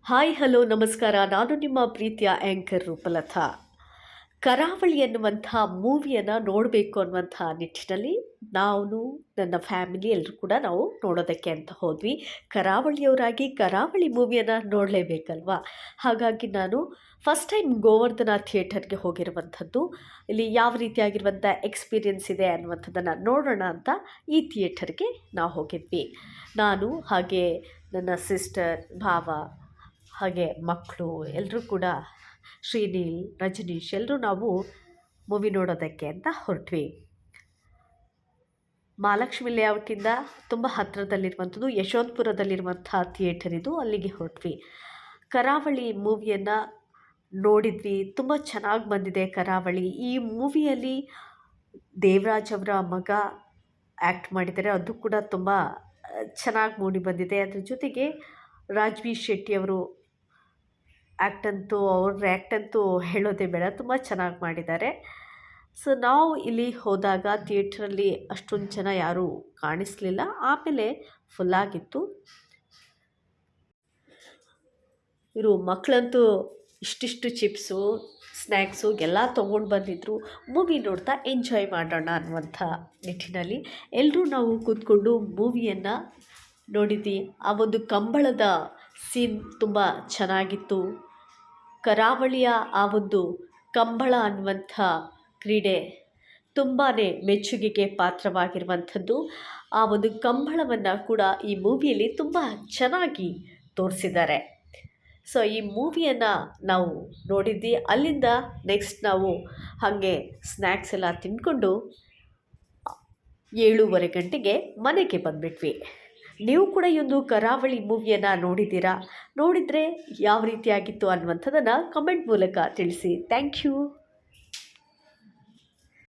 Hi hello ನಮಸ್ಕಾರ. ನಾನು ನಿಮ್ಮ ಪ್ರೀತಿಯ ಆ್ಯಂಕರ್ ರೂಪಲತಾ. ಕರಾವಳಿ ಎನ್ನುವಂಥ ಮೂವಿಯನ್ನು ನೋಡಬೇಕು ಅನ್ನುವಂಥ ನಿಟ್ಟಿನಲ್ಲಿ ನಾನು ನನ್ನ ಫ್ಯಾಮಿಲಿ ಎಲ್ಲರೂ ಕೂಡ ನಾವು ನೋಡೋದಕ್ಕೆ ಅಂತ ಹೋದ್ವಿ. ಕರಾವಳಿಯವರಾಗಿ ಕರಾವಳಿ ಮೂವಿಯನ್ನು ನೋಡಲೇಬೇಕಲ್ವಾ. ಹಾಗಾಗಿ ನಾನು ಫಸ್ಟ್ ಟೈಮ್ ಗೋವರ್ಧನ ಥಿಯೇಟರ್ಗೆ ಹೋಗಿರುವಂಥದ್ದು. ಇಲ್ಲಿ ಯಾವ ರೀತಿಯಾಗಿರುವಂಥ ಎಕ್ಸ್ಪೀರಿಯನ್ಸ್ ಇದೆ ಅನ್ನುವಂಥದ್ದನ್ನು ನೋಡೋಣ ಅಂತ ಈ ಥಿಯೇಟರ್ಗೆ ನಾವು ಹೋಗಿದ್ವಿ. ನಾನು ಹಾಗೆ ನನ್ನ ಸಿಸ್ಟರ್, ಭಾವ, ಹಾಗೆ ಮಕ್ಕಳು ಎಲ್ಲರೂ ಕೂಡ ಶ್ರೀನೀಲ್, ರಜನೀಶ್ ಎಲ್ಲರೂ ನಾವು ಮೂವಿ ನೋಡೋದಕ್ಕೆ ಅಂತ ಹೊರಟ್ವಿ. ಮಹಾಲಕ್ಷ್ಮಿ ಲೇಔಟಿಂದ ತುಂಬ ಹತ್ತಿರದಲ್ಲಿರುವಂಥದ್ದು ಯಶವಂತಪುರದಲ್ಲಿರುವಂಥ ಥಿಯೇಟರ್ ಇದು. ಅಲ್ಲಿಗೆ ಹೊರಟ್ವಿ. ಕರಾವಳಿ ಮೂವಿಯನ್ನು ನೋಡಿದ್ವಿ. ತುಂಬ ಚೆನ್ನಾಗಿ ಬಂದಿದೆ ಕರಾವಳಿ. ಈ ಮೂವಿಯಲ್ಲಿ ದೇವರಾಜ್ ಅವರ ಮಗ ಆ್ಯಕ್ಟ್ ಮಾಡಿದ್ದಾರೆ. ಅದು ಕೂಡ ತುಂಬ ಚೆನ್ನಾಗಿ ಮೂಡಿ ಬಂದಿದೆ. ಅದ್ರ ಜೊತೆಗೆ ರಾಜ್ವೀರ್ ಶೆಟ್ಟಿಯವರು ಅವ್ರ ಆ್ಯಕ್ಟಂತೂ ಹೇಳೋದೇ ಬೇಡ, ತುಂಬ ಚೆನ್ನಾಗಿ ಮಾಡಿದ್ದಾರೆ. ಸೊ ನಾವು ಇಲ್ಲಿ ಹೋದಾಗ ಥಿಯೇಟ್ರಲ್ಲಿ ಅಷ್ಟೊಂದು ಜನ ಯಾರೂ ಕಾಣಿಸಲಿಲ್ಲ. ಆಮೇಲೆ ಫುಲ್ಲಾಗಿತ್ತು. ಇವರು ಮಕ್ಕಳಂತೂ ಇಷ್ಟಿಷ್ಟು ಚಿಪ್ಸು, ಸ್ನ್ಯಾಕ್ಸು ಎಲ್ಲ ತೊಗೊಂಡು ಬಂದಿದ್ದರು. ಮೂವಿ ನೋಡ್ತಾ ಎಂಜಾಯ್ ಮಾಡೋಣ ಅನ್ನುವಂಥ ನಿಟ್ಟಿನಲ್ಲಿ ಎಲ್ಲರೂ ನಾವು ಕೂತ್ಕೊಂಡು ಮೂವಿಯನ್ನು ನೋಡಿದ್ವಿ. ಆ ಒಂದು ಕಂಬಳದ ಸೀನ್ ತುಂಬ ಚೆನ್ನಾಗಿತ್ತು. ಕರಾವಳಿಯ ಆ ಒಂದು ಕಂಬಳ ಅನ್ನುವಂಥ ಕ್ರೀಡೆ ತುಂಬಾ ಮೆಚ್ಚುಗೆಗೆ ಪಾತ್ರವಾಗಿರುವಂಥದ್ದು. ಆ ಒಂದು ಕಂಬಳವನ್ನು ಕೂಡ ಈ ಮೂವಿಯಲ್ಲಿ ತುಂಬ ಚೆನ್ನಾಗಿ ತೋರಿಸಿದ್ದಾರೆ. ಸೊ ಈ ಮೂವಿಯನ್ನು ನಾವು ನೋಡಿದ್ವಿ. ಅಲ್ಲಿಂದ ನೆಕ್ಸ್ಟ್ ನಾವು ಹಾಗೆ ಸ್ನ್ಯಾಕ್ಸ್ ಎಲ್ಲ ತಿಂದ್ಕೊಂಡು 7:30 ಗಂಟೆಗೆ ಮನೆಗೆ ಬಂದುಬಿಟ್ವಿ. ನೀವು ಕೂಡ ಈ ಒಂದು ಕರಾವಳಿ ಮೂವಿಯನ್ನು ನೋಡಿದ್ದೀರಾ? ನೋಡಿದರೆ ಯಾವ ರೀತಿಯಾಗಿತ್ತು ಅನ್ನುವಂಥದ್ದನ್ನು ಕಮೆಂಟ್ ಮೂಲಕ ತಿಳಿಸಿ. Thank you.